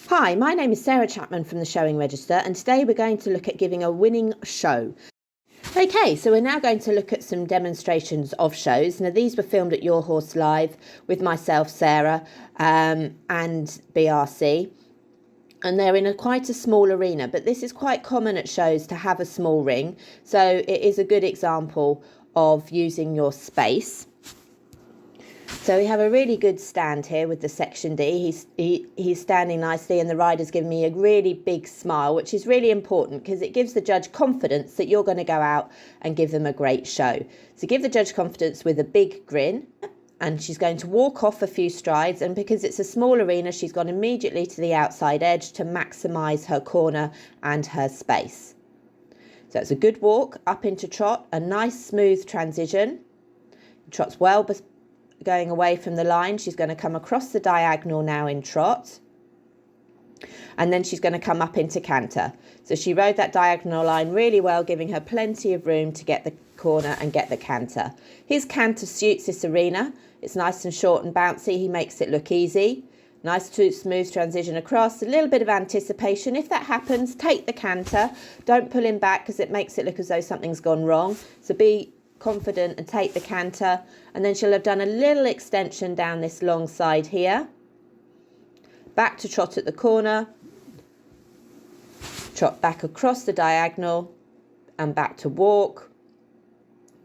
Hi, my name is Sarah Chapman from the Showing Register, and today we're going to look at giving a winning show. Okay, so we're now going to look at some demonstrations of shows. Now, these were filmed at Your Horse Live with myself, Sarah, and BRC. And they're in quite a small arena, but this is quite common at shows to have a small ring. So it is a good example of using your space. So we have a really good stand here with the Section D. He's standing nicely, and the rider's giving me a really big smile, which is really important because it gives the judge confidence that you're going to go out and give them a great show. So give the judge confidence with a big grin, and she's going to walk off a few strides, and because it's a small arena, she's gone immediately to the outside edge to maximise her corner and her space. So it's a good walk up into trot, a nice smooth transition. Trots well going away from the line. She's going to come across the diagonal now in trot, and then she's going to come up into canter. So she rode that diagonal line really well, giving her plenty of room to get the corner and get the canter. His canter suits this arena. It's nice and short and bouncy. He makes it look easy. Nice smooth transition across, a little bit of anticipation. If that happens, take the canter. Don't pull him back because it makes it look as though something's gone wrong. So be confident and take the canter, and then she'll have done a little extension down this long side here, back to trot at the corner, trot back across the diagonal and back to walk.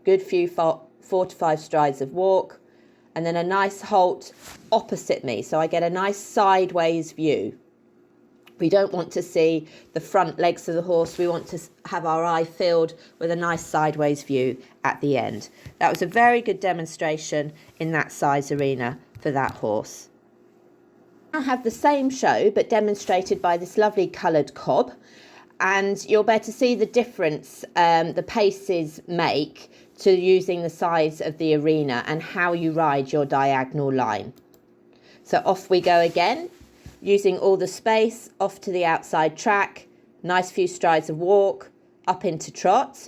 Good few 4 to 5 strides of walk, and then a nice halt opposite me, so I get a nice sideways view. We don't want to see the front legs of the horse. We want to have our eye filled with a nice sideways view at the end. That was a very good demonstration in that size arena for that horse. I have the same show but demonstrated by this lovely coloured cob, and you'll be able to see the difference the paces make to using the size of the arena and how you ride your diagonal line. So off we go again. Using all the space, off to the outside track, nice few strides of walk, up into trot.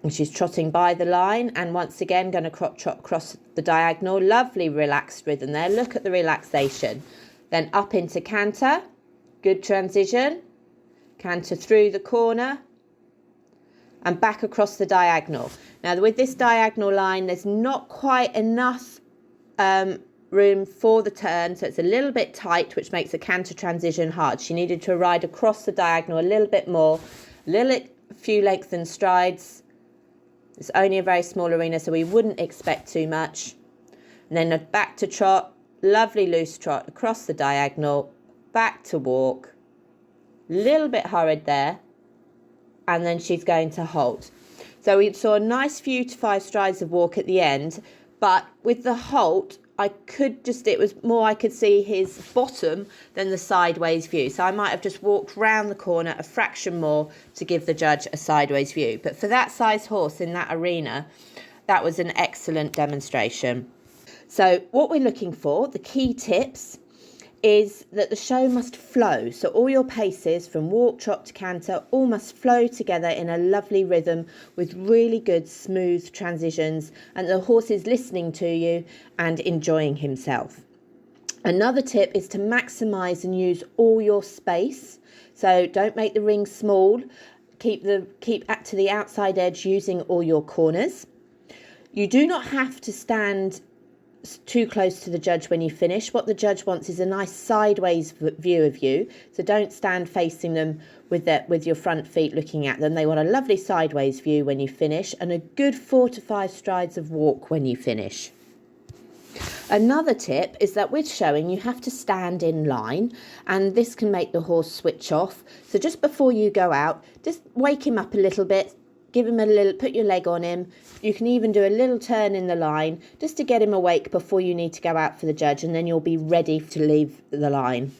And she's trotting by the line, and once again going to trot across the diagonal. Lovely relaxed rhythm there. Look at the relaxation. Then up into canter. Good transition. Canter through the corner and back across the diagonal. Now with this diagonal line, there's not quite enough room for the turn, so it's a little bit tight, which makes the canter transition hard. She needed to ride across the diagonal a little bit more, a few lengthened strides. It's only a very small arena, so we wouldn't expect too much. And then back to trot, lovely loose trot across the diagonal, back to walk, little bit hurried there, and then she's going to halt. So we saw a nice few to 5 strides of walk at the end, but with the halt, it was more I could see his bottom than the sideways view. So I might have just walked round the corner a fraction more to give the judge a sideways view. But for that size horse in that arena, that was an excellent demonstration. So what we're looking for, the key tips, is that the show must flow. So all your paces from walk, trot to canter all must flow together in a lovely rhythm with really good smooth transitions, and the horse is listening to you and enjoying himself. Another tip is to maximise and use all your space. So don't make the ring small. Keep to the outside edge using all your corners. You do not have to stand too close to the judge when you finish. What the judge wants is a nice sideways view of you, so don't stand facing them with your front feet looking at them. They want a lovely sideways view when you finish, and a good 4 to 5 strides of walk when you finish. Another tip is that with showing, you have to stand in line, and this can make the horse switch off. So just before you go out, just wake him up a little bit, give him put your leg on him. You can even do a little turn in the line just to get him awake before you need to go out for the judge, and then you'll be ready to leave the line.